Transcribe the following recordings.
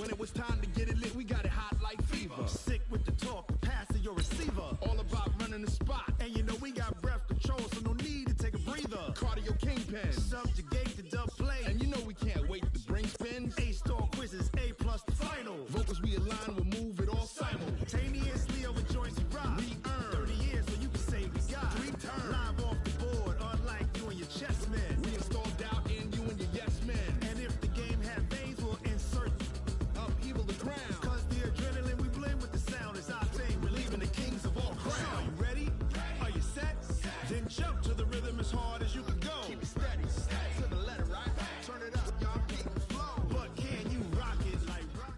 When it was time to get it lit, we got it hot like fever. Sick with the talk, pass to your receiver. All about running the spot. And you know we got breath control, so no need to take a breather. Cardio kingpin, subjugate the dub play. And you know we can't wait to bring spins. A-star quizzes, A+ the final. Vocals we align, we'll move it all simultaneously over joints we rock. We earn 30 years, so you can say we got 3 turns. Live off the board, unlike you and your chess men. We install doubt in you and your yes men. And if the game had veins, we'll insert upheaval the ground. Cause the adrenaline we blend with the sound is our thing. We're leaving the kings of all crowns. So are you ready? Are you set? Then jump to the rhythm as hard as you can go. Keep it steady, to the letter, right? Turn it up, y'all, keep it flow. But can you rock it like rocket?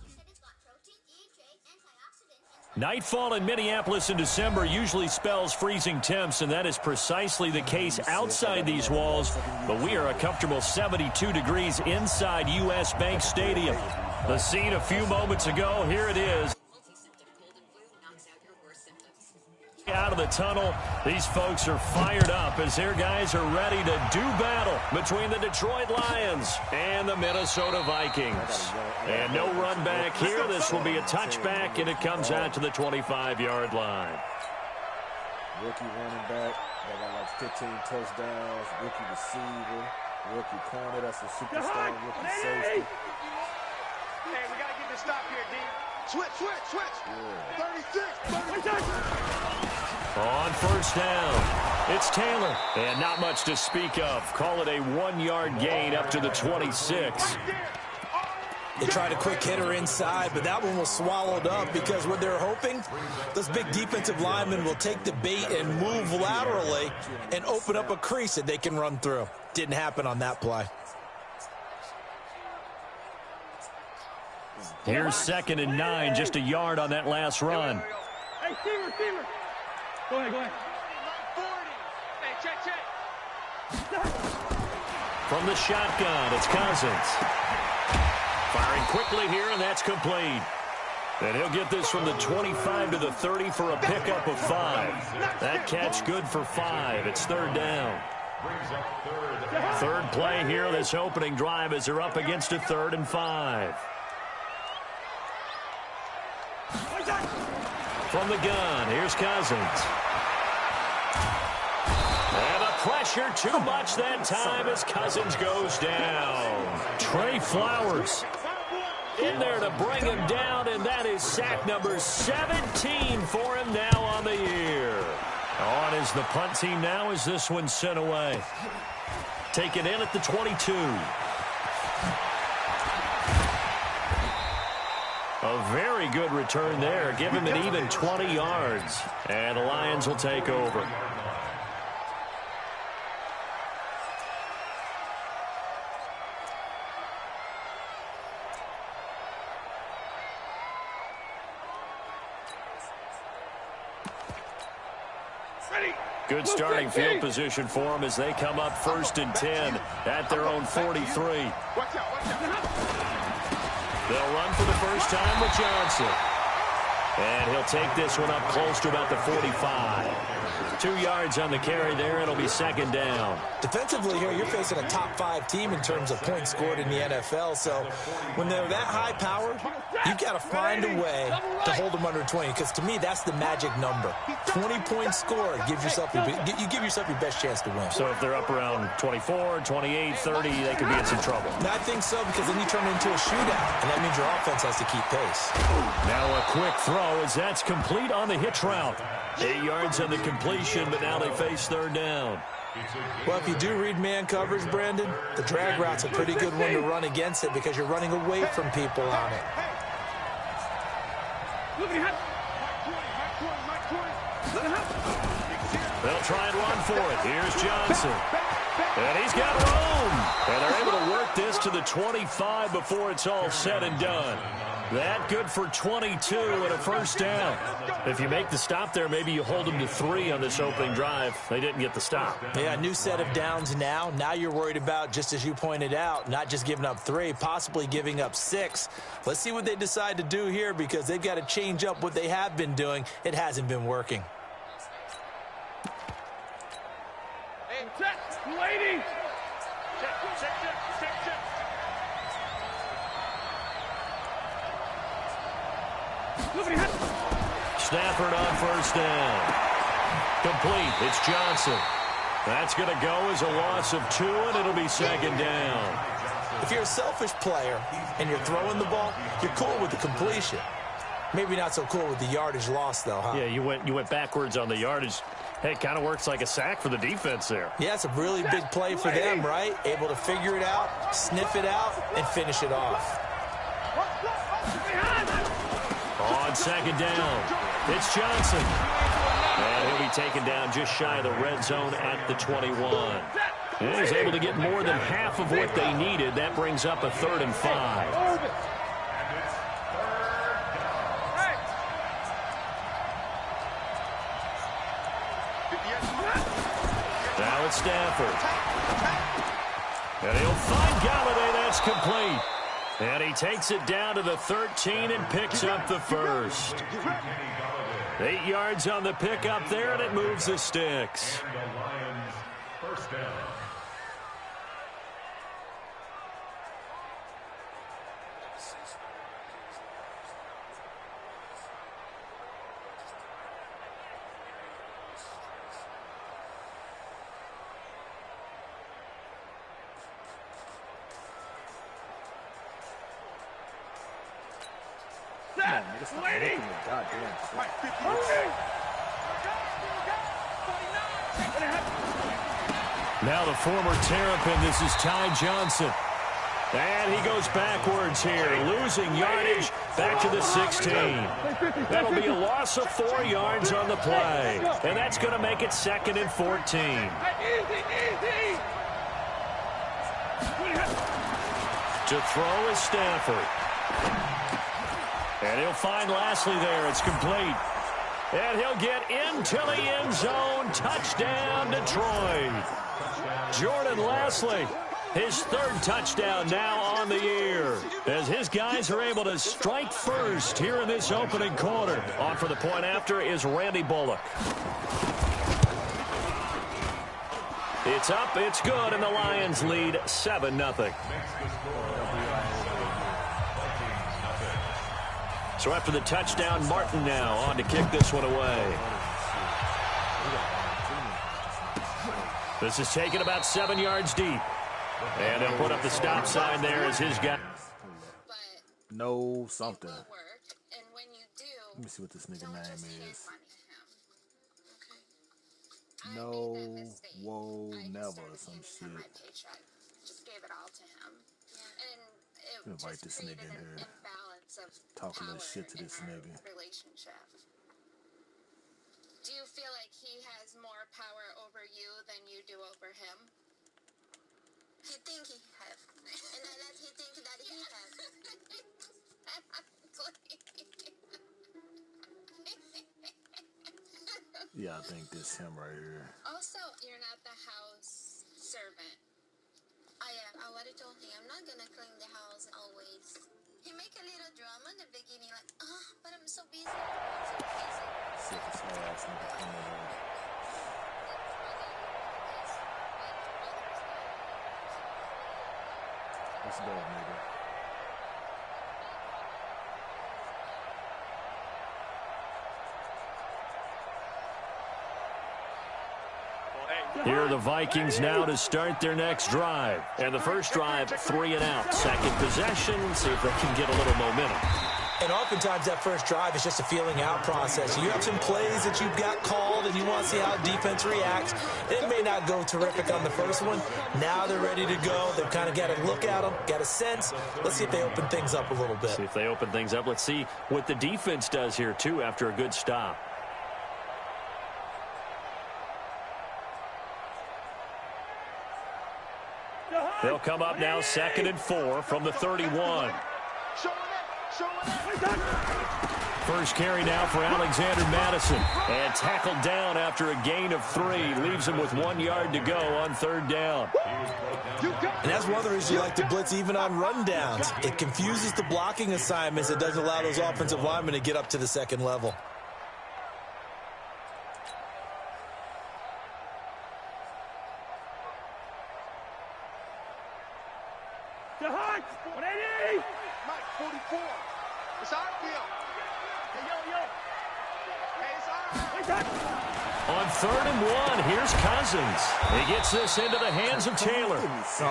Nightfall in Minneapolis in December usually spells freezing temps, and that is precisely the case outside these walls. But we are a comfortable 72 degrees inside U.S. Bank Stadium. The scene a few moments ago, here it is. Out of the tunnel, these folks are fired up as their guys are ready to do battle between the Detroit Lions and the Minnesota Vikings. And no run back here. This will be a touchback, and it comes out to the 25-yard line. Rookie running back, they got like 15 touchdowns. Rookie receiver, rookie corner, that's a superstar, rookie safety. Hey, we got to get this stop here, D. Switch. Yeah. 36. On first down, it's Taylor. And not much to speak of. Call it a 1-yard gain up to the 26. They tried a quick hitter inside, but that one was swallowed up because what they're hoping, those big defensive linemen will take the bait and move laterally and open up a crease that they can run through. Didn't happen on that play. Here's 2nd and 9, just a yard on that last run. Hey, receiver. Go ahead. 40. Hey, check. From the shotgun, it's Cousins. Firing quickly here, and that's complete. And he'll get this from the 25 to the 30 for a pickup of 5. That catch good for 5. It's 3rd down. Third play here, this opening drive as they're up against a 3rd and 5. From the gun, here's Cousins. And the pressure too much that time as Cousins goes down. Trey Flowers in there to bring him down, and that is sack number 17 for him now on the year. On is the punt team now as this one's sent away. Taken in at the 22. A very good return there. Give him an even 20 yards. And the Lions will take over. Good starting field position for them as they come up 1st and 10 at their own 43. They'll run for the first time with Johnson. And he'll take this one up close to about the 45. 2 yards on the carry there. It'll be 2nd down. Defensively here, you're facing a top-5 team in terms of points scored in the NFL. So when they're that high-powered, you've got to find a way to hold them under 20. Because to me, that's the magic number. 20 points scored gives yourself you give yourself your best chance to win. So if they're up around 24, 28, 30, they could be in some trouble. And I think so, because then you turn it into a shootout, and that means your offense has to keep pace. Now a quick throw as that's complete on the hitch route. 8 yards on the completion, but now they face 3rd down. Well, if you do read man coverage, Brandon, the drag route's a pretty good one to run against it because you're running away from people on it. They'll try and run for it. Here's Johnson. And he's got room. And they're able to work this to the 25 before it's all said and done. That good for 22 and a first down. If you make the stop there, maybe you hold them to 3 on this opening drive. They didn't get the stop. Yeah, new set of downs now. Now you're worried about, just as you pointed out, not just giving up 3, possibly giving up 6. Let's see what they decide to do here because they've got to change up what they have been doing. It hasn't been working. Hey, check, lady. Check. Stafford on first down. Complete. It's Johnson. That's going to go as a loss of 2, and it'll be second down. If you're a selfish player and you're throwing the ball, you're cool with the completion. Maybe not so cool with the yardage loss, though, huh? Yeah, you went backwards on the yardage. Hey, it kind of works like a sack for the defense there. Yeah, it's a really big play for them, right? Able to figure it out, sniff it out, and finish it off. On second down, it's Johnson. And he'll be taken down just shy of the red zone at the 21. And he's able to get more than half of what they needed. That brings up a 3rd and 5. Now it's Stafford. And he'll find Galladay. That's complete. And he takes it down to the 13 and picks up the first. 8 yards on the pickup there, and it moves the sticks. First down. Now the former Terrapin, this is Ty Johnson. And he goes backwards here, losing yardage back to the 16. That'll be a loss of 4 yards on the play. And that's going to make it 2nd and 14. To throw is Stafford. And he'll find Lashley there. It's complete. And he'll get into the end zone. Touchdown, Detroit. Jordan Lashley, his 3rd touchdown now on the year, as his guys are able to strike first here in this opening quarter. On for the point after is Randy Bullock. It's up, it's good, and the Lions lead 7-0. So after the touchdown, Martin now on to kick this one away. This is taken about 7 yards deep. And they'll put up the stop sign there as his guy. No something. Let me see what this nigga name is. No, whoa, never, or some shit. Invite this nigga in here. Talk a little shit to this nigga. Do you feel like he has more power over you than you do over him? He think he have. And I let he think that he have. Yeah, I think this him right here. Also, you're not the house servant. I already told him I'm not gonna clean the house always. He make a little drama in the beginning, like, but I'm so busy. I'm so busy. Sick as hell ass nigga coming over. Let's go, nigga. Here are the Vikings now to start their next drive. And the first drive, 3 and out. Second possession, see if they can get a little momentum. And oftentimes that first drive is just a feeling out process. You have some plays that you've got called and you want to see how defense reacts. It may not go terrific on the first one. Now they're ready to go. They've kind of got to look at them, got a sense. Let's see if they open things up a little bit. See if they open things up. Let's see what the defense does here, too, after a good stop. They'll come up now 2nd and 4 from the 31. First carry now for Alexander Madison. And tackled down after a gain of 3. Leaves him with 1 yard to go on 3rd down. And that's one of the reasons you like to blitz even on rundowns. It confuses the blocking assignments. It doesn't allow those offensive linemen to get up to the second level. On 3rd and 1, here's Cousins. He gets this into the hands of Taylor.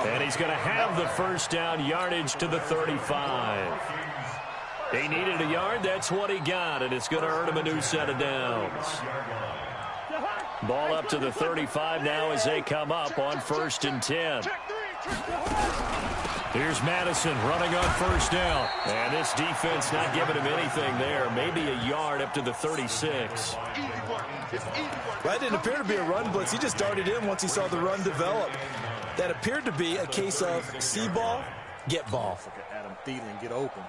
And he's going to have the first down yardage to the 35. He needed a yard. That's what he got, and it's going to earn him a new set of downs. Ball up to the 35 now as they come up on 1st and 10. Here's Madison running on 1st down. And this defense not giving him anything there. Maybe a yard up to the 36. That didn't appear to be a run blitz. He just darted in once he saw the run develop. That appeared to be a case of see ball, get ball. Adam Thielen get open.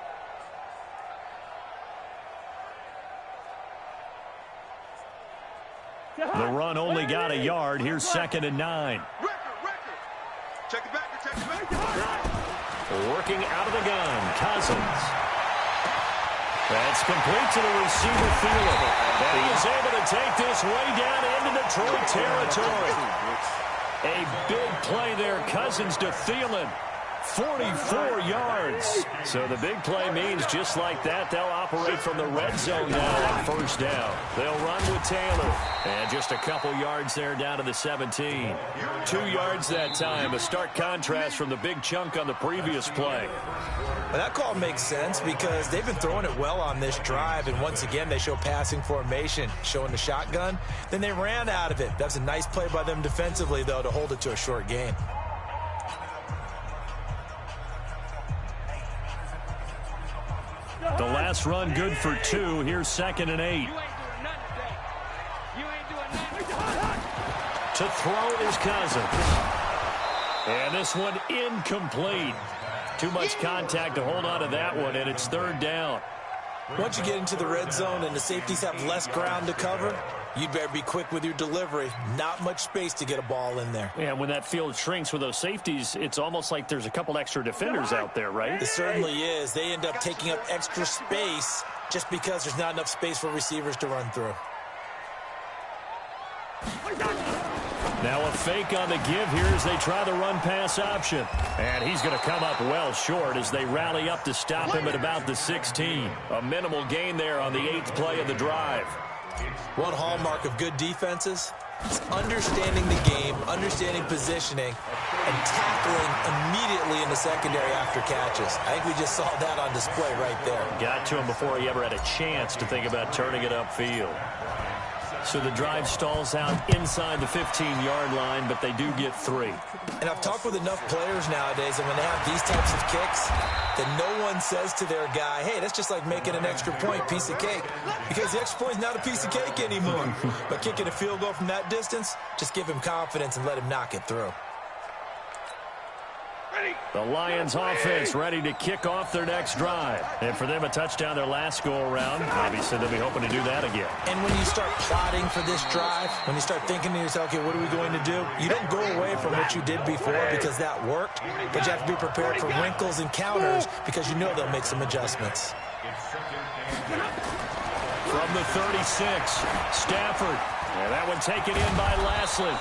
The run only got a yard. Here's 2nd and 9. Check it back. Working out of the gun, Cousins. That's complete to the receiver, Thielen. And he is able to take this way down into Detroit territory. A big play there, Cousins to Thielen. 44 yards. So the big play means just like that, they'll operate from the red zone now on 1st down. They'll run with Taylor. And just a couple yards there down to the 17. 2 yards that time. A stark contrast from the big chunk on the previous play. Well, that call makes sense because they've been throwing it well on this drive, and once again they show passing formation, showing the shotgun. Then they ran out of it. That's a nice play by them defensively, though, to hold it to a short gain. The last run good for 2. Here's 2nd and 8. To throw is Cousins. And this one incomplete. Too much contact to hold on to that one, and it's 3rd down. Once you get into the red zone and the safeties have less ground to cover, you'd better be quick with your delivery. Not much space to get a ball in there. And when that field shrinks with those safeties, it's almost like there's a couple extra defenders out there, right? It certainly is. They end up taking up extra space just because there's not enough space for receivers to run through. Now a fake on the give here as they try the run-pass option. And he's going to come up well short as they rally up to stop him at about the 16. A minimal gain there on the 8th play of the drive. One hallmark of good defenses is understanding the game, understanding positioning, and tackling immediately in the secondary after catches. I think we just saw that on display right there. Got to him before he ever had a chance to think about turning it upfield. So the drive stalls out inside the 15-yard line, but they do get 3. And I've talked with enough players nowadays, and when they have these types of kicks, that no one says to their guy, hey, that's just like making an extra point, piece of cake. Because the extra point is not a piece of cake anymore. But kicking a field goal from that distance, just give him confidence and let him knock it through. The Lions offense ready to kick off their next drive. And for them, a touchdown their last go-around. Obviously, they'll be hoping to do that again. And when you start plotting for this drive, when you start thinking to yourself, okay, what are we going to do? You don't go away from what you did before because that worked. But you have to be prepared for wrinkles and counters because you know they'll make some adjustments. From the 36, Stafford. And that one taken in by Lashley.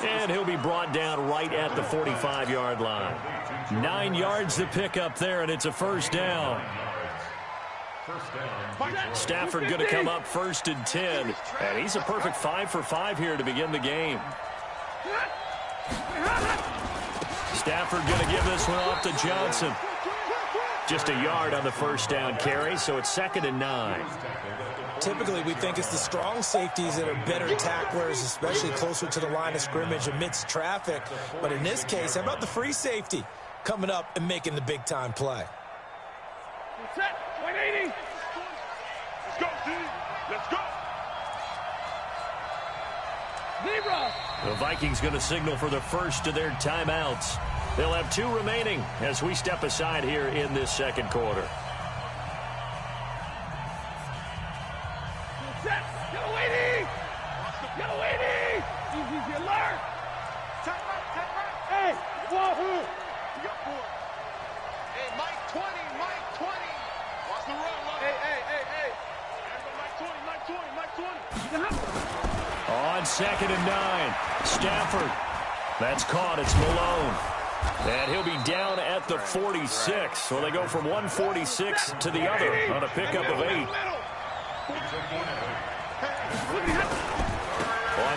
And he'll be brought down right at the 45-yard line. 9 yards to pick up there, and it's a 1st down. Stafford going to come up 1st and 10. And he's a perfect 5 for 5 here to begin the game. Stafford going to give this one off to Johnson. Just a yard on the 1st down carry, so it's 2nd and 9. Typically, we think it's the strong safeties that are better tacklers, especially closer to the line of scrimmage amidst traffic. But in this case, how about the free safety coming up and making the big-time play? Set, 180. Let's go, D. Let's go. Zebra. The Vikings going to signal for the first of their timeouts. They'll have 2 remaining as we step aside here in this 2nd quarter. Hey, Wahoo! You got 4. Hey, Mike 20, Mike 20. Watch the run, Hey. Mike 20. On 2nd and 9, Stafford. That's caught. It's Malone. And he'll be down at the 46. So they go from 146 to the other on a pickup of 8. On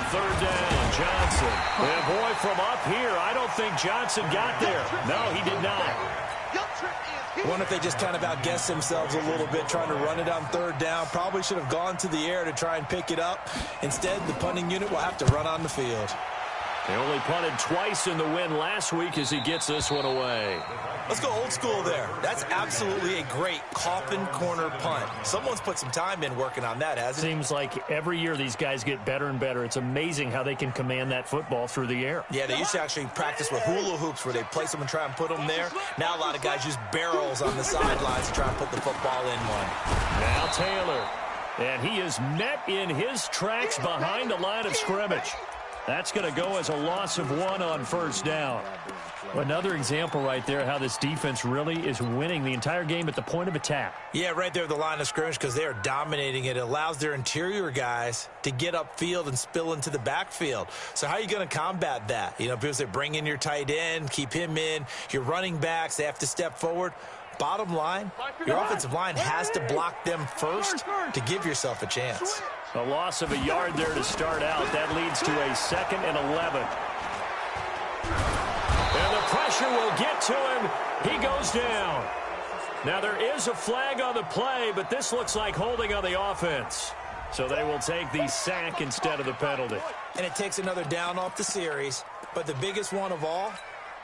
third down, Johnson. And boy, from up here, I don't think Johnson got there. No, he did not. I wonder if they just kind of outguessed themselves a little bit trying to run it on third down. Probably should have gone to the air to try and pick it up. Instead, the punting unit will have to run on the field. They only punted twice in the win last week as he gets this one away. Let's go old school there. That's absolutely a great coffin corner punt. Someone's put some time in working on that, hasn't it? Seems like every year these guys get better and better. It's amazing how they can command that football through the air. Yeah, they used to actually practice with hula hoops where they place them and try and put them there. Now a lot of guys use barrels on the sidelines to try and put the football in one. Now Taylor. And he is met in his tracks behind the line of scrimmage. That's going to go as a loss of 1 on first down. Another example right there how this defense really is winning the entire game at the point of attack. Yeah, right there at the line of scrimmage because they are dominating it. It allows their interior guys to get upfield and spill into the backfield. So how are you going to combat that? You know, people say bring in your tight end, keep him in. Your running backs, they have to step forward. Bottom line, your offensive line has to block them first to give yourself a chance. A loss of a yard there to start out. That leads to a 2nd and 11. And the pressure will get to him. He goes down. Now there is a flag on the play, but this looks like holding on the offense. So they will take the sack instead of the penalty. And it takes another down off the series. But the biggest one of all,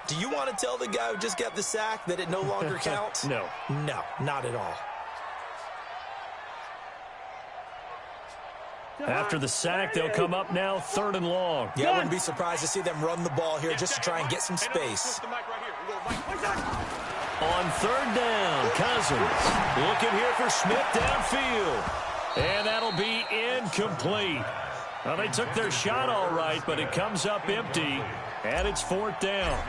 do you want to tell the guy who just got the sack that it no longer counts? No. No, not at all. After the sack, they'll come up now 3rd and long. Yeah, I wouldn't be surprised to see them run the ball here just to try and get some space. On 3rd down, Cousins looking here for Smith downfield. And that'll be incomplete. Well, they took their shot all right, but it comes up empty, and it's 4th down.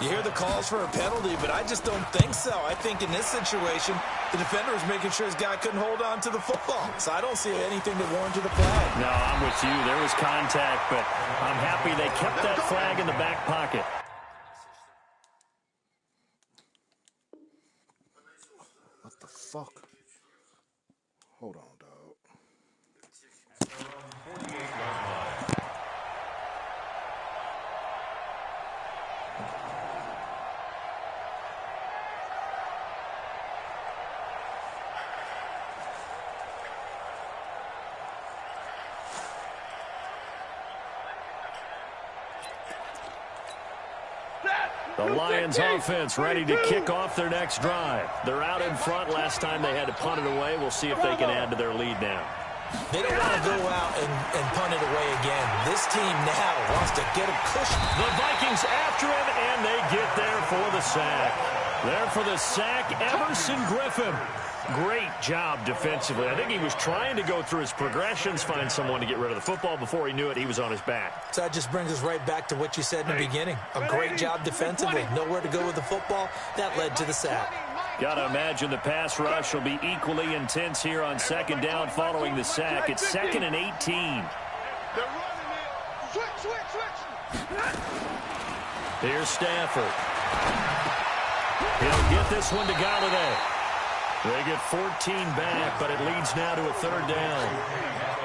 You hear the calls for a penalty, but I just don't think so. I think in this situation, the defender was making sure his guy couldn't hold on to the football. So I don't see anything that warranted a flag. No, I'm with you. There was contact, but I'm happy they kept that flag in the back pocket. What the fuck? Hold on, dog. The Lions offense ready to kick off their next drive. They're out in front. Last time they had to punt it away. We'll see if they can add to their lead now. They don't want to go out and punt it away again. This team now wants to get a cushion. The Vikings after him, and they get there for the sack. There for the sack, Everson Griffin. Great job defensively. I think he was trying to go through his progressions, find someone to get rid of the football. Before he knew it, he was on his back. So that just brings us right back to what you said in the beginning. A great job defensively. Nowhere to go with the football. That led to the sack. Got to imagine the pass rush will be equally intense here on 2nd down following the sack. It's 2nd and 18. They're running it. Switch. Here's Stafford. He'll get this one to Galladay. They get 14 back, but it leads now to a 3rd down.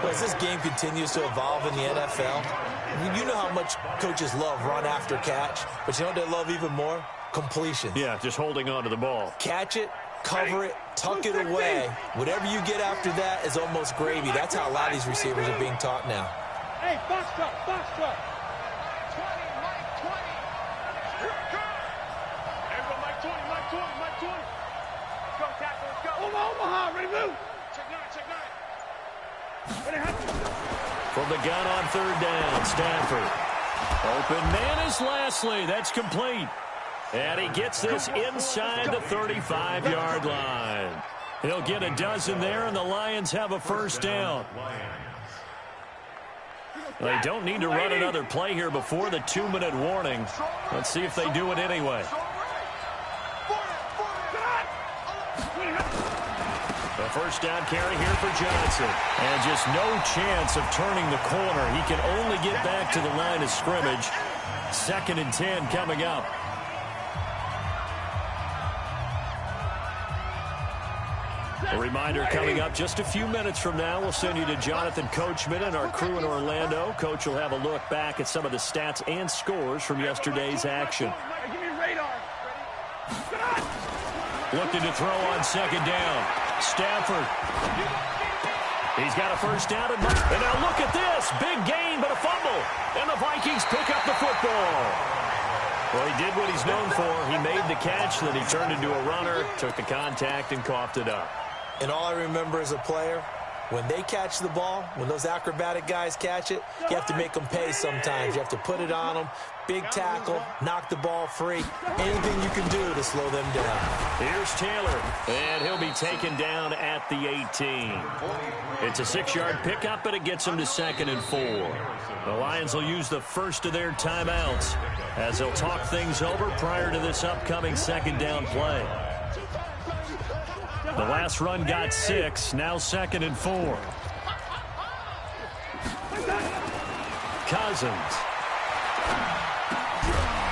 Well, as this game continues to evolve in the NFL, you know how much coaches love run after catch, but you know what they love even more? Completion. Yeah, just holding on to the ball. Catch it, cover it, tuck it away. Whatever you get after that is almost gravy. That's how a lot of these receivers are being taught now. Hey, box truck. 20, Mike 20. Here it comes. Everyone, Mike 20. Go, tackle, let's go. Omaha, ready, move. Check nine. Ready, From the gun on 3rd down, Stafford. Open man is Leslie. That's complete. And he gets this inside the 35-yard line. He'll get a dozen there, and the Lions have a 1st down. They don't need to run another play here before the 2-minute warning. Let's see if they do it anyway. The 1st down carry here for Johnson. And just no chance of turning the corner. He can only get back to the line of scrimmage. 2nd and 10 coming up. A reminder coming up just a few minutes from now, we'll send you to Jonathan Coachman and our crew in Orlando. Coach will have a look back at some of the stats and scores from yesterday's action. Give me radar. Looking to throw on second down. Stafford. He's got a first down. And now look at this. Big gain, but a fumble. And the Vikings pick up the football. Well, he did what he's known for. He made the catch, then he turned into a runner, took the contact, and coughed it up. And all I remember as a player, when they catch the ball, when those acrobatic guys catch it, you have to make them pay sometimes. You have to put it on them. Big tackle, knock the ball free. Anything you can do to slow them down. Here's Taylor, and he'll be taken down at the 18. It's a 6-yard pickup, but it gets him to 2nd and 4. The Lions will use the first of their timeouts as they'll talk things over prior to this upcoming 2nd down play. The last run got 6, now 2nd and 4. Cousins.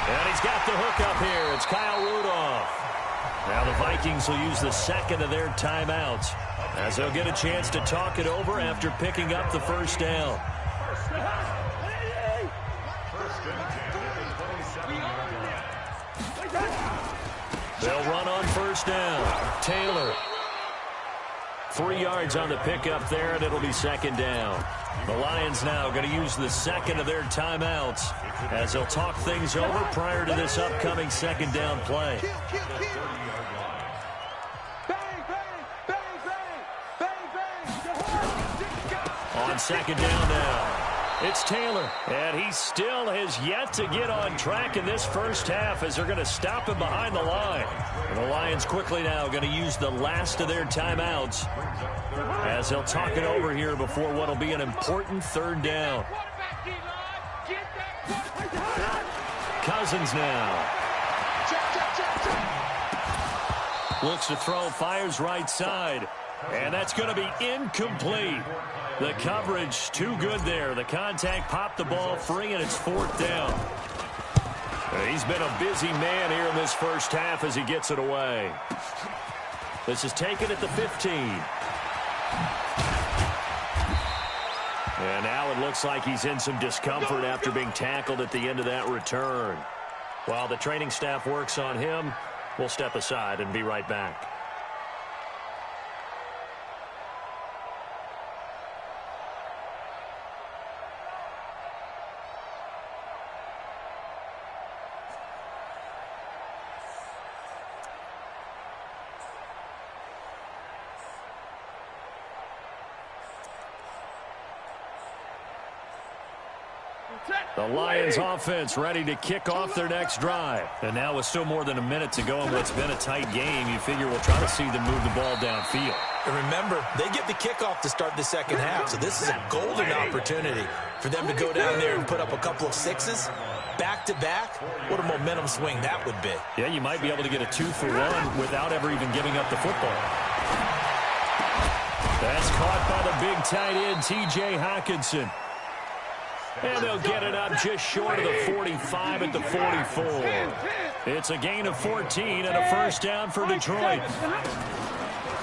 And he's got the hook up here. It's Kyle Rudolph. Now the Vikings will use the second of their timeouts as they'll get a chance to talk it over after picking up the first down. They'll run on first down. Taylor. 3 yards on the pickup there, and it'll be 2nd down. The Lions now going to use the second of their timeouts as they'll talk things over prior to this upcoming 2nd down play. On 2nd down now. It's Taylor, and he still has yet to get on track in this first half as they're going to stop him behind the line. And the Lions quickly now going to use the last of their timeouts as they'll talk it over here before what will be an important 3rd down. Cousins now. Looks to throw, fires right side, and that's going to be incomplete. The coverage too good there. The contact popped the ball free, and it's 4th down. He's been a busy man here in this first half as he gets it away. This is taken at the 15. And now it looks like he's in some discomfort after being tackled at the end of that return. While the training staff works on him, we'll step aside and be right back. The Lions offense ready to kick off their next drive. And now with still more than a minute to go in what's been a tight game, you figure we'll try to see them move the ball downfield. And remember, they get the kickoff to start the second half, so this is a golden opportunity for them to go down there and put up a couple of 6s. Back-to-back, what a momentum swing that would be. Yeah, you might be able to get a 2-for-1 without ever even giving up the football. That's caught by the big tight end, T.J. Hockenson. And they'll get it up just short of the 45 at the 44. It's a gain of 14 and a first down for Detroit.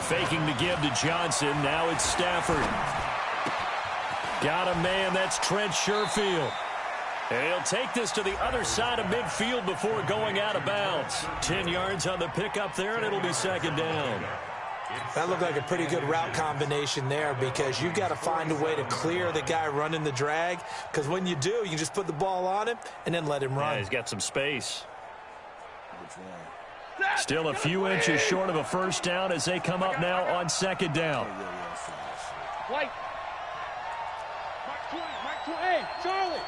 Faking to give to Johnson. Now it's Stafford. Got a man. That's Trent Sherfield. And he'll take this to the other side of midfield before going out of bounds. 10 yards on the pickup there, and it'll be 2nd down. That looked like a pretty good route combination there because you've got to find a way to clear the guy running the drag, because when you do, you can just put the ball on him and then let him run. Yeah, he's got some space. Still a few inches short of a first down as they come up now on 2nd down. White. Mike 20. Hey, Charlie.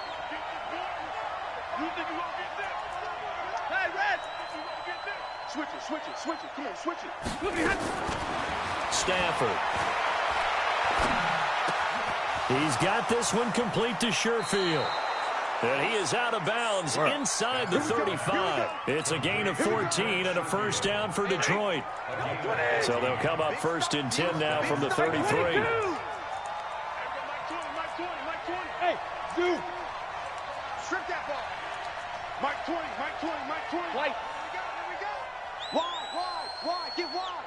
You think you won't get this? Hey, Red. Switch it. Come on, switch it. Look at Stafford. He's got this one complete to Sherfield. And he is out of bounds inside the 35. It's a gain of 14 and a first down for Detroit. So they'll come up 1st and 10 now from the 33. Mike 20. Hey, dude. Strip that ball. Mike 20. White. Here we go. Wide. Get wide.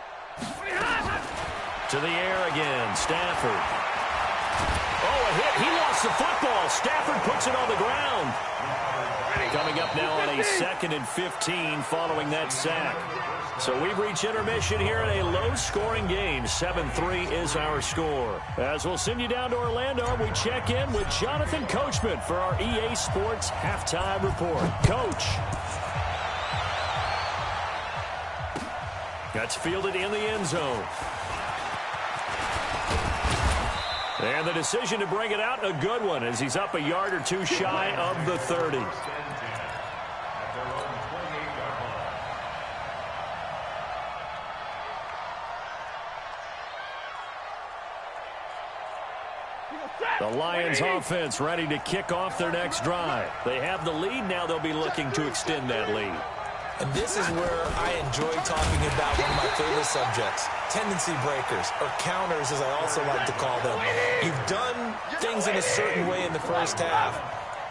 To the air again, Stafford. Oh, a hit. He lost the football. Stafford puts it on the ground. Coming up now on a 2nd and 15 following that sack. So we've reached intermission here in a low-scoring game. 7-3 is our score. As we'll send you down to Orlando, we check in with Jonathan Coachman for our EA Sports Halftime Report. Coach. That's fielded in the end zone. And the decision to bring it out, a good one, as he's up a yard or two shy of the 30. The Lions offense ready to kick off their next drive. They have the lead. Now they'll be looking to extend that lead. And this is where I enjoy talking about one of my favorite subjects, tendency breakers, or counters as I also like to call them. You've done things in a certain way in the first half,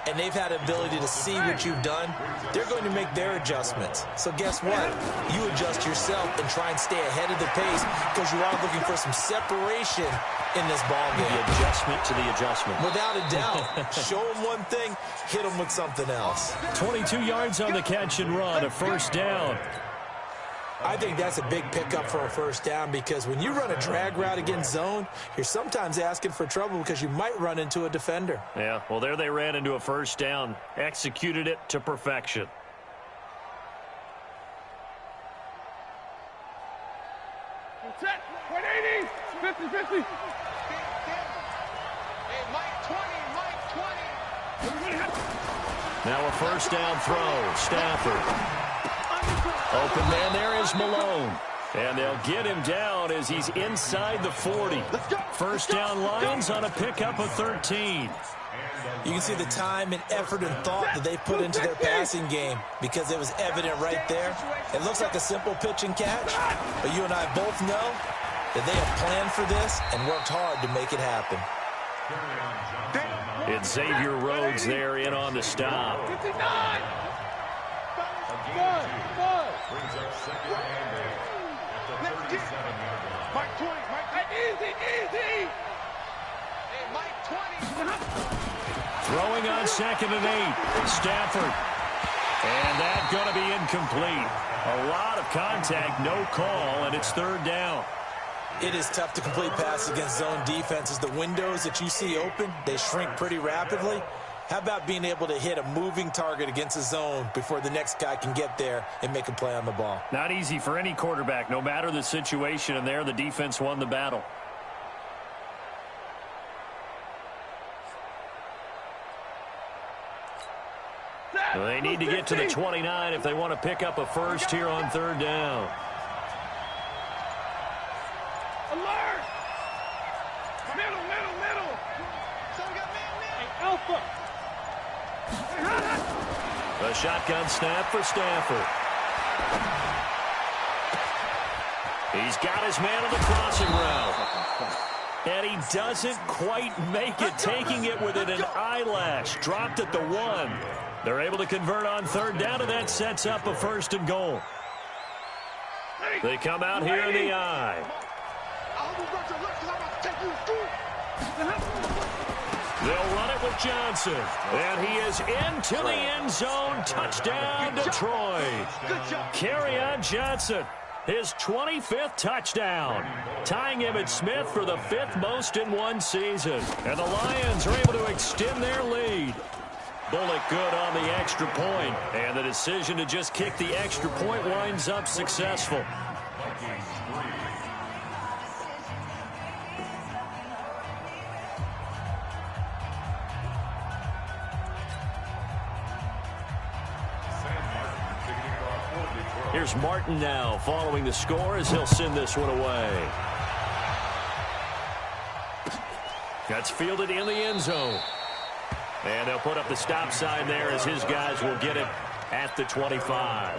and they've had the ability to see what you've done. They're going to make their adjustments. So guess what? You adjust yourself and try and stay ahead of the pace because you are looking for some separation in this ball game. The adjustment to the adjustment. Without a doubt. Show them one thing, hit them with something else. 22 yards on the catch and run, a first down. I think that's a big pickup for a first down because when you run a drag route against zone, you're sometimes asking for trouble because you might run into a defender. Yeah, well, there they ran into a first down. Executed it to perfection. Set, 180, 50-50. Hey, Mike 20, Mike 20. Now a first down throw. Stafford. Open man there is Malone. And they'll get him down as he's inside the 40. First down Lions on a pickup of 13. You can see the time and effort and thought that they put into their passing game because it was evident right there. It looks like a simple pitch and catch, but you and I both know that they have planned for this and worked hard to make it happen. It's Xavier Rhodes there in on the stop. 59. Brings up second and 8 at the 37-yard line. Mike 20, Mike, easy. Hey, Mike 20. Throwing on 2nd and 8. Stafford. And that's going to be incomplete. A lot of contact, no call, and it's 3rd down. It is tough to complete passes against zone defenses. The windows that you see open, they shrink pretty rapidly. How about being able to hit a moving target against a zone before the next guy can get there and make a play on the ball? Not easy for any quarterback, no matter the situation, and there the defense won the battle. Well, they need to get to the 29 if they want to pick up a first here on 3rd down. Alert! Middle. Son got man. Alpha. A shotgun snap for Stafford. He's got his man on the crossing route. And he doesn't quite make it, taking it within an eyelash. Dropped at the 1. They're able to convert on 3rd down, and that sets up a 1st and goal. They come out here in the eye. They'll run it with Johnson. And he is into the end zone. Touchdown, Detroit. Kerryon Johnson, his 25th touchdown, tying Emmitt Smith for the 5th most in one season. And the Lions are able to extend their lead. Bullock good on the extra point. And the decision to just kick the extra point winds up successful. Here's Martin now following the score as he'll send this one away. That's fielded in the end zone. And they'll put up the stop sign there as his guys will get it at the 25.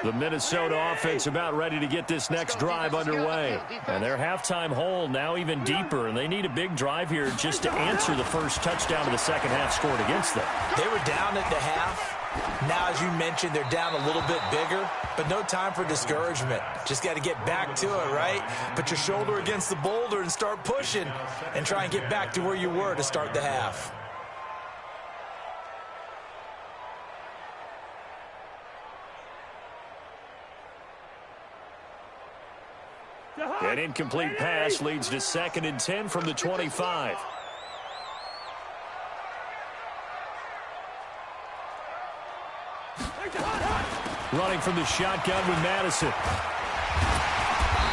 The Minnesota offense about ready to get this next drive underway. And their halftime hole now even deeper, and they need a big drive here just to answer the first touchdown of the second half scored against them. They were down at the half, Now, as you mentioned, they're down a little bit bigger, but no time for discouragement. Just got to get back to it, right? Put your shoulder against the boulder and start pushing and try and get back to where you were to start the half. An incomplete pass leads to 2nd and 10 from the 25. Running from the shotgun with Madison.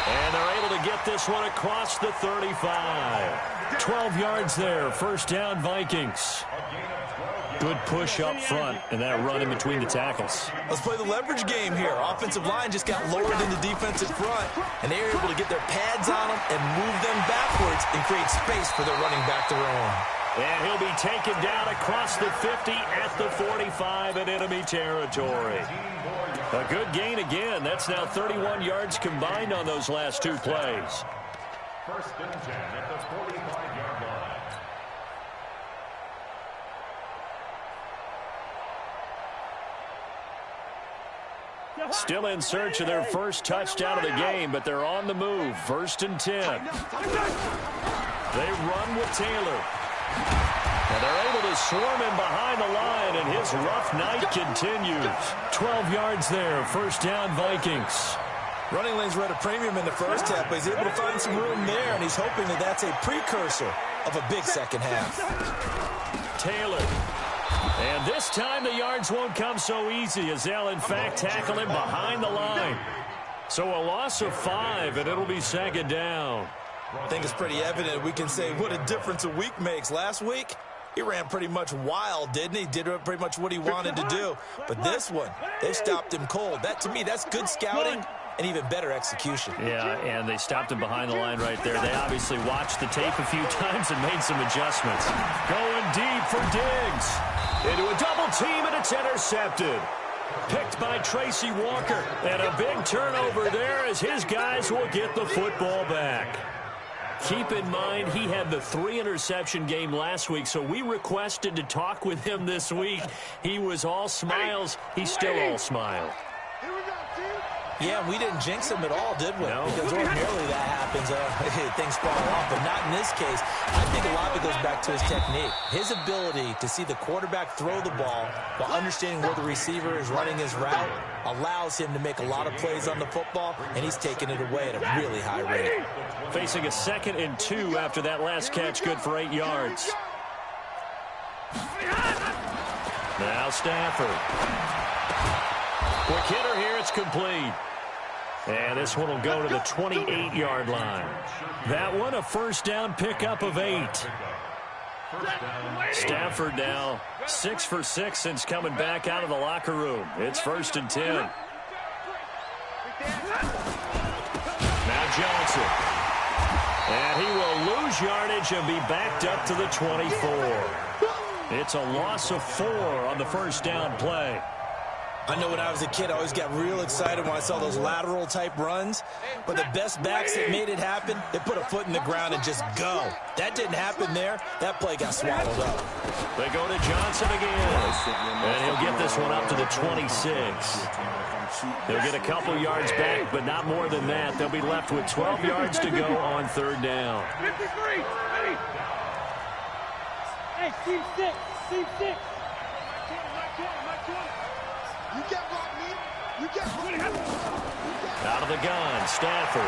And they're able to get this one across the 35. 12 yards there. First down, Vikings. Good push up front, and that run in between the tackles. Let's play the leverage game here. Offensive line just got lowered in the defensive front, and they were able to get their pads on them and move them backwards and create space for their running back to roam. And he'll be taken down across the 50 at the 45 in enemy territory. A good gain again. That's now 31 yards combined on those last 2 plays. First and 10 at the 45-yard line. Still in search of their first touchdown of the game, but they're on the move. 1st and 10. They run with Taylor. And they're able to swarm him behind the line, and his rough night continues. 12 yards there. First down, Vikings. Running lanes were at a premium in the first half, but he's able to find some room there, and he's hoping that that's a precursor of a big second half. Taylor. And this time the yards won't come so easy as they'll, in fact, tackle him behind the line. So a loss of 5, and it'll be 2nd down. I think it's pretty evident. We can say what a difference a week makes. Last week, he ran pretty much wild, didn't he? Did pretty much what he wanted to do. But this one, they stopped him cold. That, to me, that's good scouting and even better execution. Yeah, and they stopped him behind the line right there. They obviously watched the tape a few times and made some adjustments. Going deep for Diggs. Into a double team, and it's intercepted. Picked by Tracy Walker. And a big turnover there as his guys will get the football back. Keep in mind, he had the 3-interception game last week, so we requested to talk with him this week. He was all smiles. He's still all smile. Yeah, we didn't jinx him at all, did we? No. Because ordinarily that happens. Things fall off, but not in this case. I think a lot of it goes back to his technique. His ability to see the quarterback throw the ball while understanding where the receiver is running his route allows him to make a lot of plays on the football, and he's taking it away at a really high rate. Facing a 2nd and 2 after that last catch, good for 8 yards. Now Stafford. Quick hitter here, it's complete. And this one will go to the 28-yard line. That one, a first down pickup of 8. Stafford now 6 for 6 since coming back out of the locker room. It's 1st and 10. Now Johnson. And he will lose yardage and be backed up to the 24. It's a loss of 4 on the first down play. I know when I was a kid, I always got real excited when I saw those lateral-type runs. But the best backs that made it happen, they put a foot in the ground and just go. That didn't happen there. That play got swallowed up. They go to Johnson again. And he'll get this one up to the 26. He'll get a couple yards back, but not more than that. They'll be left with 12 yards to go on 3rd down. 53. Hey, team 6. Team 6. You get block me. You get out of the gun, Stafford.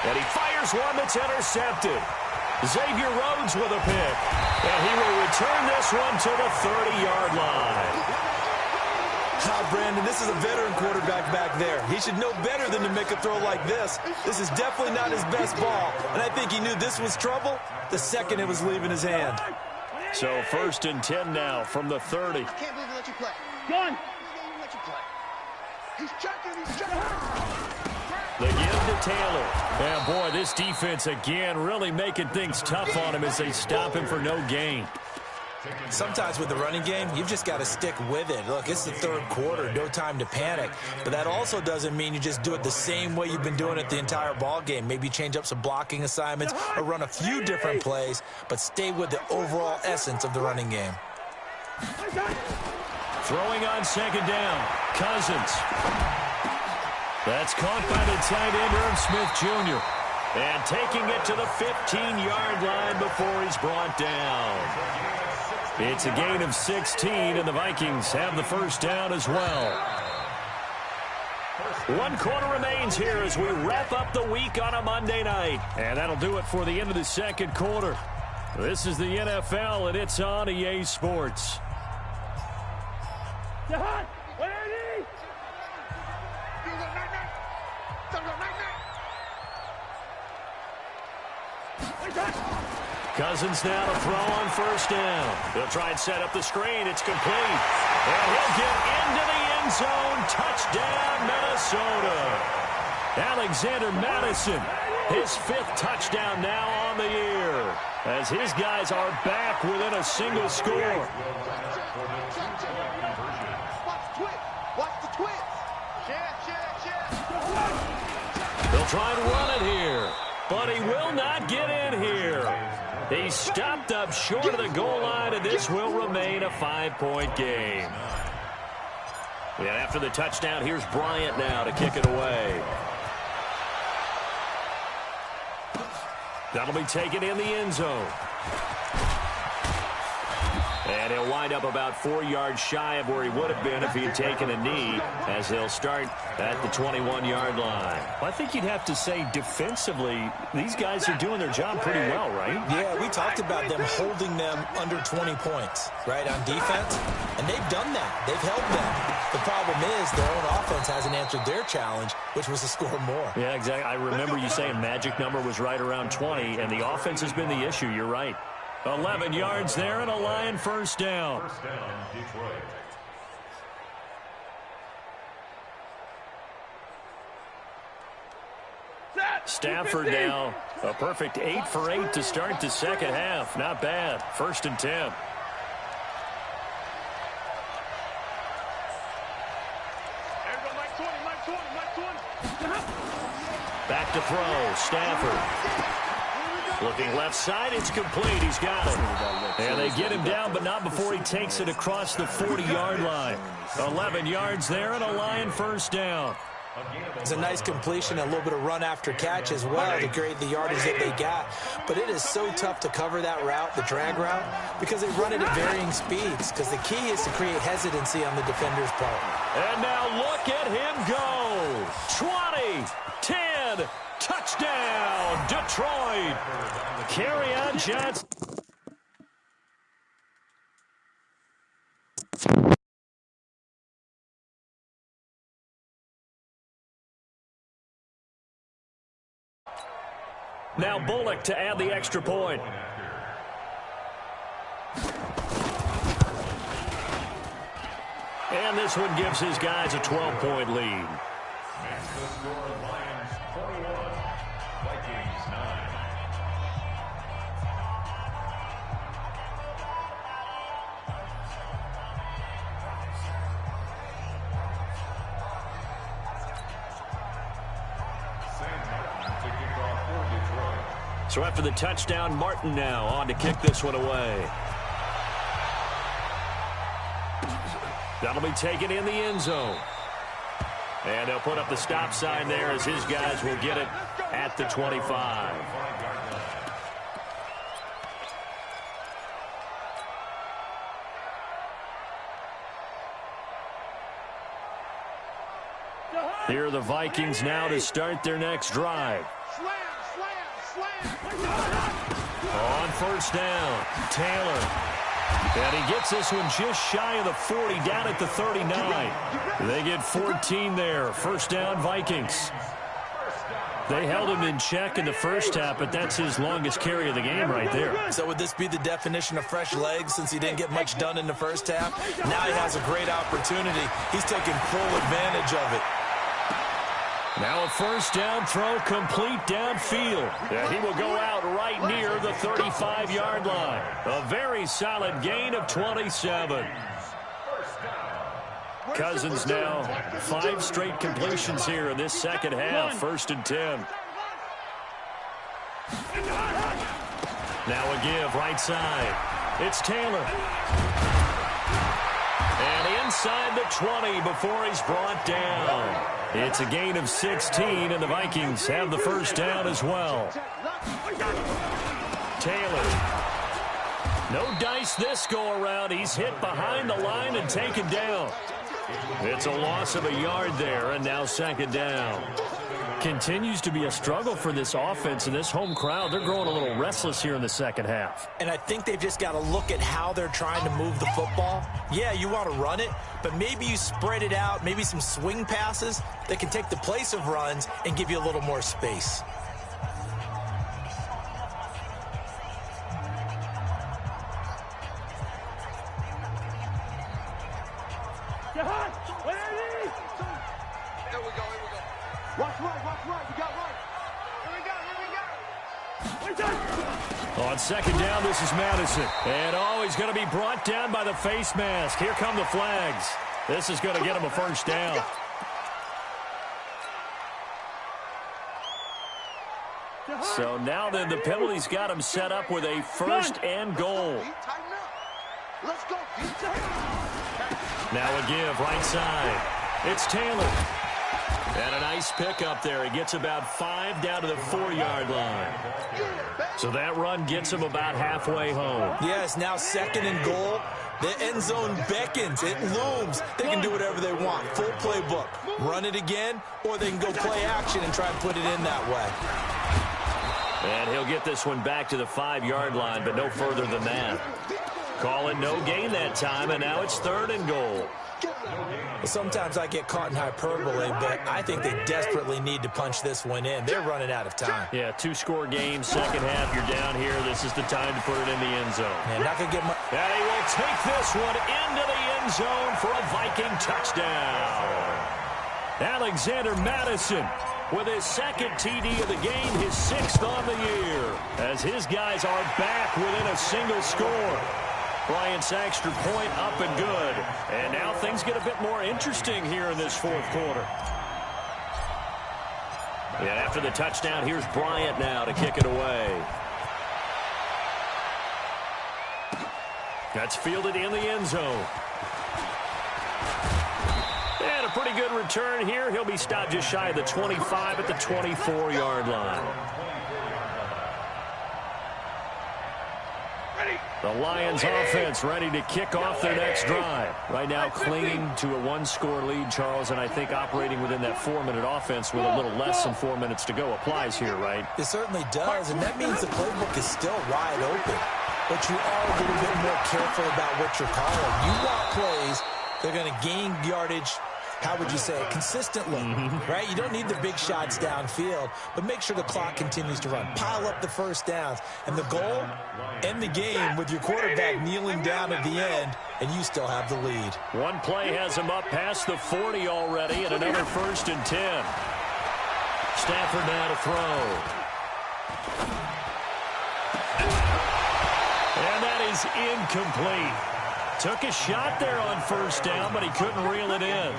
And he fires one that's intercepted. Xavier Rhodes with a pick. And he will return this one to the 30-yard line. Brandon, this is a veteran quarterback back there. He should know better than to make a throw like this. This is definitely not his best ball. And I think he knew this was trouble the second it was leaving his hand. So 1st and 10 now from the 30. I can't believe we let you play. Go on. Let you play. He's checking. They give to Taylor. And boy, this defense again really making things tough on him as they stop him for no gain. Sometimes with the running game, you've just got to stick with it. Look, it's the 3rd quarter, no time to panic. But that also doesn't mean you just do it the same way you've been doing it the entire ball game. Maybe change up some blocking assignments or run a few different plays, but stay with the overall essence of the running game. Throwing on second down. Cousins. That's caught by the tight end, Irv Smith Jr. And taking it to the 15-yard line before he's brought down. It's a gain of 16, and the Vikings have the first down as well. 1 quarter remains here as we wrap up the week on a Monday night. And that'll do it for the end of the second quarter. This is the NFL, and it's on EA Sports. Cousins now to throw on first down. He'll try and set up the screen. It's complete. And he'll get into the end zone. Touchdown, Minnesota. Alexander Mattison, his 5th touchdown now on the year, as his guys are back within a single score. Watch the twist. They'll try and run it here, but he will not get in here. He's stopped up short of the goal line, and this will remain a 5-point game. And after the touchdown, here's Bryant now to kick it away. That'll be taken in the end zone. And he'll wind up about 4 yards shy of where he would have been if he had taken a knee, as they'll start at the 21-yard line. Well, I think you'd have to say defensively, these guys are doing their job pretty well, right? Yeah, we talked about them holding them under 20 points, right, on defense. And they've done that. They've held them. The problem is their own offense hasn't answered their challenge, which was to score more. Yeah, exactly. I remember you saying magic number was right around 20, and the offense has been the issue. You're right. 11 yards there and a Lion first down. First down, Detroit. Stafford now, a perfect 8 for 8 to start the second half. Not bad. 1st and 10. Back to throw. Stafford. Looking left side, it's complete. He's got it. And they get him down, but not before he takes it across the 40-yard line. 11 yards there and a Lion first down. It's a nice completion, a little bit of run after catch as well to create the yardage that they got. But it is so tough to cover that route, the drag route, because they run it at varying speeds. Because the key is to create hesitancy on the defender's part. And now look at him go. 20, 10, touchdown, Detroit. Carry on, Johnson. Now Bullock to add the extra point. And this one gives his guys a 12-point lead. Makes the score Lions 21, Vikings 9. So after the touchdown, Martin now on to kick this one away. That'll be taken in the end zone. And they'll put up the stop sign there as his guys will get it at the 25. Here are the Vikings now to start their next drive. On first down, Taylor. And he gets this one just shy of the 40, down at the 39. They get 14 there. First down, Vikings. They held him in check in the first half, but that's his longest carry of the game right there. So would this be the definition of fresh legs since he didn't get much done in the first half? Now he has a great opportunity. He's taking full advantage of it. Now a first down throw complete downfield. And he will go out right near the 35-yard line. A very solid gain of 27. Cousins now 5 straight completions here in this second half. 1st and 10. Now a give right side. It's Taylor. And inside the 20 before he's brought down. It's a gain of 16, and the Vikings have the first down as well. Taylor. No dice this go-around. He's hit behind the line and taken down. It's a loss of a yard there, and now second down. Continues to be a struggle for this offense and this home crowd. They're growing a little restless here in the second half. And I think they've just got to look at how they're trying to move the football. Yeah, you want to run it, but maybe you spread it out, maybe some swing passes that can take the place of runs and give you a little more space. On second down, this is Madison. And, he's going to be brought down by the face mask. Here come the flags. This is going to get him a first down. So now then the penalty's got him set up with a first and goal. Now a give right side. It's Taylor. And a nice pick up there. He gets about 5 down to the 4-yard line. So that run gets him about halfway home. Yes, now second and goal. The end zone beckons. It looms. They can do whatever they want. Full playbook. Run it again, or they can go play action and try and put it in that way. And he'll get this one back to the 5-yard line, but no further than that. Call it no gain that time, and now it's third and goal. Sometimes I get caught in hyperbole, but I think they desperately need to punch this one in. They're running out of time. Yeah, 2-score game, second half, you're down here. This is the time to put it in the end zone. Yeah, not gonna get much. And he will take this one into the end zone for a Viking touchdown. Alexander Madison with his second TD of the game, his 6th on the year, as his guys are back within a single score. Bryant's extra point up and good. And now things get a bit more interesting here in this fourth quarter. And after the touchdown, here's Bryant now to kick it away. That's fielded in the end zone. And a pretty good return here. He'll be stopped just shy of the 25 at the 24-yard line. The Lions offense ready to kick off their next drive. Right now clinging to a 1-score lead, Charles, and I think operating within that 4-minute offense with a little less than 4 minutes to go applies here, right? It certainly does, and that means the playbook is still wide open. But you are a little bit more careful about what you're calling. You want plays that are going to gain yardage, how would you say it, consistently, right? You don't need the big shots downfield, but make sure the clock continues to run. Pile up the first downs. And the goal, end the game with your quarterback kneeling down at the end, and you still have the lead. One play has him up past the 40 already, and another 1st and 10. Stafford now to throw. And that is incomplete. Took a shot there on first down, but he couldn't reel it in.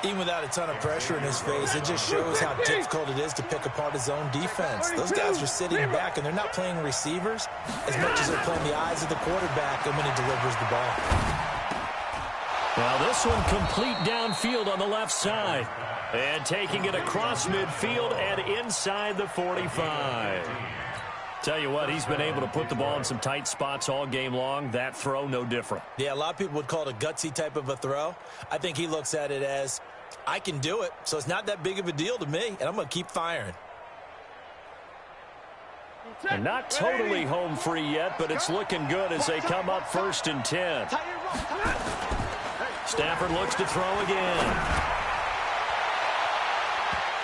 Even without a ton of pressure in his face, it just shows how difficult it is to pick apart his own defense. Those guys are sitting back, and they're not playing receivers as much as they're playing the eyes of the quarterback and when he delivers the ball. Now this one complete downfield on the left side. And taking it across midfield and inside the 45. Tell you what, he's been able to put the ball in some tight spots all game long. That throw, no different. Yeah, a lot of people would call it a gutsy type of a throw. I think he looks at it as, I can do it, so it's not that big of a deal to me, and I'm going to keep firing. And not totally home free yet, but it's looking good as they come up 1st and 10. Stafford looks to throw again.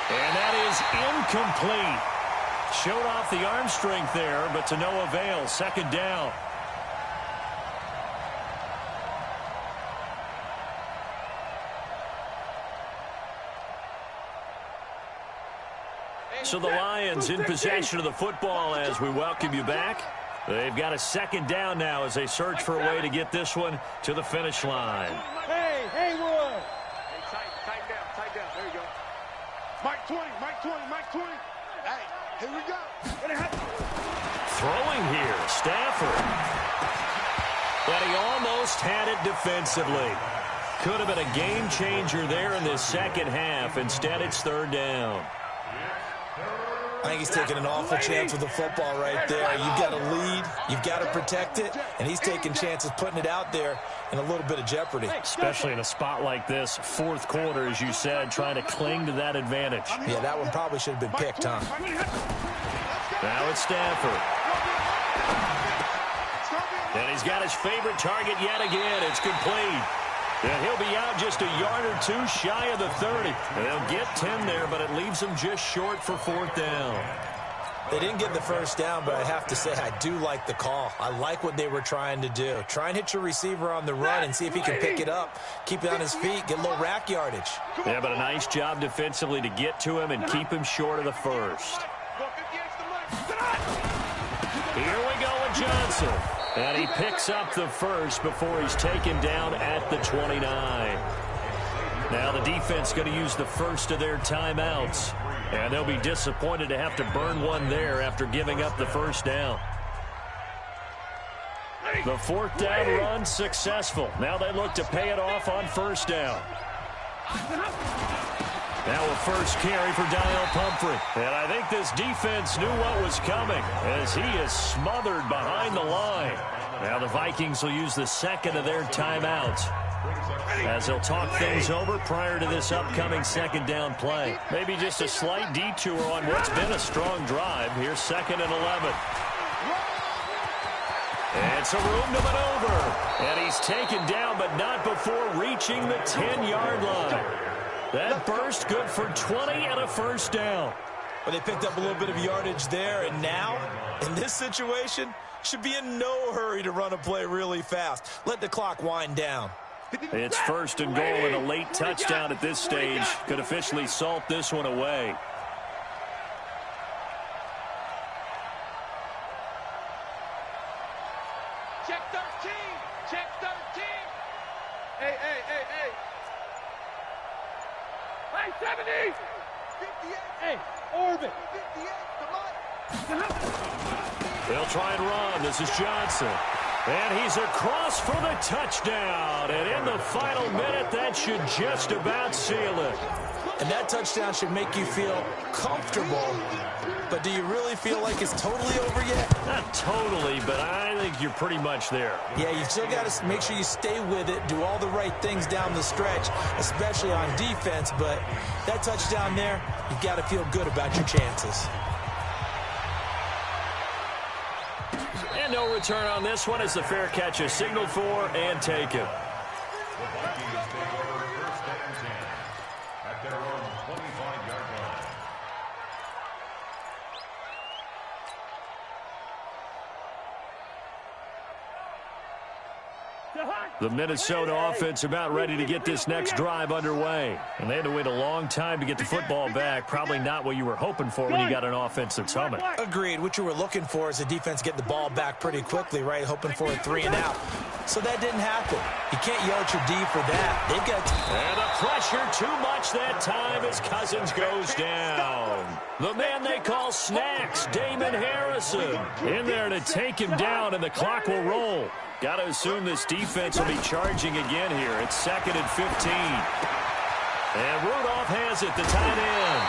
And that is incomplete. Showed off the arm strength there, but to no avail. Second down. So the Lions in possession of the football as we welcome you back. They've got a second down now as they search for a way to get this one to the finish line. Hey, Haywood! Hey, tight down. There you go. Mike 20, Mike 20. Hey. Here we go. Throwing here, Stafford. And he almost had it defensively. Could have been a game changer there in this second half. Instead, it's third down. I think he's taking an awful chance with the football right there. You've got to lead, you've got to protect it, and he's taking chances putting it out there in a little bit of jeopardy. Especially in a spot like this, fourth quarter, as you said, trying to cling to that advantage. Yeah, that one probably should have been picked, huh? Now it's Stafford. And he's got his favorite target yet again. It's complete. And he'll be out just a yard or two shy of the 30. And they'll get 10 there, but it leaves them just short for fourth down. They didn't get the first down, but I have to say I do like the call. I like what they were trying to do. Try and hit your receiver on the run and see if he can pick it up. Keep it on his feet, get a little rack yardage. Yeah, but a nice job defensively to get to him and keep him short of the first. Here we go with Johnson. And he picks up the first before he's taken down at the 29. Now the defense going to use the first of their timeouts. And they'll be disappointed to have to burn one there after giving up the first down. The fourth down run successful. Now they look to pay it off on first down. Now a first carry for Daniel Pumphrey. And I think this defense knew what was coming as he is smothered behind the line. Now the Vikings will use the second of their timeouts as they'll talk things over prior to this upcoming second down play. Maybe just a slight detour on what's been a strong drive. Here's second and 11. It's a room to maneuver. And he's taken down, but not before reaching the 10-yard line. That burst good for 20 and a first down. But they picked up a little bit of yardage there, and now, in this situation, should be in no hurry to run a play really fast. Let the clock wind down. It's first and goal, and a late touchdown at this stage could officially salt this one away. Check 13. Check 13. Hey. Hey, 70. 58. Hey, Orbit. 58. Come on. They'll try and run. This is Johnson. And he's across for the touchdown. And in the final minute, that should just about seal it. And that touchdown should make you feel comfortable. But do you really feel like it's totally over yet? Not totally, but I think you're pretty much there. Yeah, you've still got to make sure you stay with it, do all the right things down the stretch, especially on defense. But that touchdown there, you've got to feel good about your chances. And no return on this one as the fair catch is signaled for and taken. The Minnesota offense about ready to get this next drive underway. And they had to wait a long time to get the football back. Probably not what you were hoping for when you got an offense that's humming. Agreed. What you were looking for is the defense get the ball back pretty quickly, right? Hoping for a 3-and-out. So that didn't happen. You can't yell at your D for that. They've got and the pressure too much that time as Cousins goes down. The man they call Snacks, Damon Harrison, in there to take him down, and the clock will roll. Got to assume this defense will be charging again here. It's second and 15. And Rudolph has it, the tight end.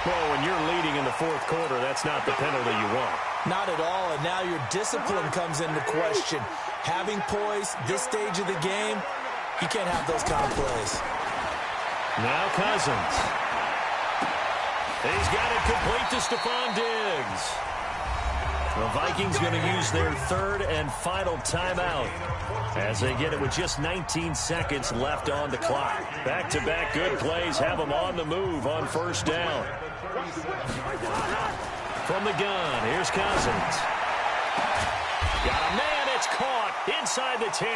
Well, when you're leading in the fourth quarter, that's not the penalty you want. Not at all, and now your discipline comes into question. Having poise, this stage of the game, you can't have those kind of plays. Now Cousins. He's got it complete to Stephon Diggs. The Vikings going to use their third and final timeout as they get it with just 19 seconds left on the clock. Back-to-back good plays have them on the move on first down. From the gun, here's Cousins. Got a man, it's caught inside the 10.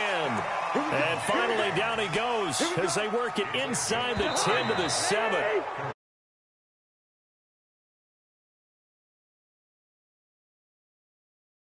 And finally down he goes as they work it inside the 10 to the 7.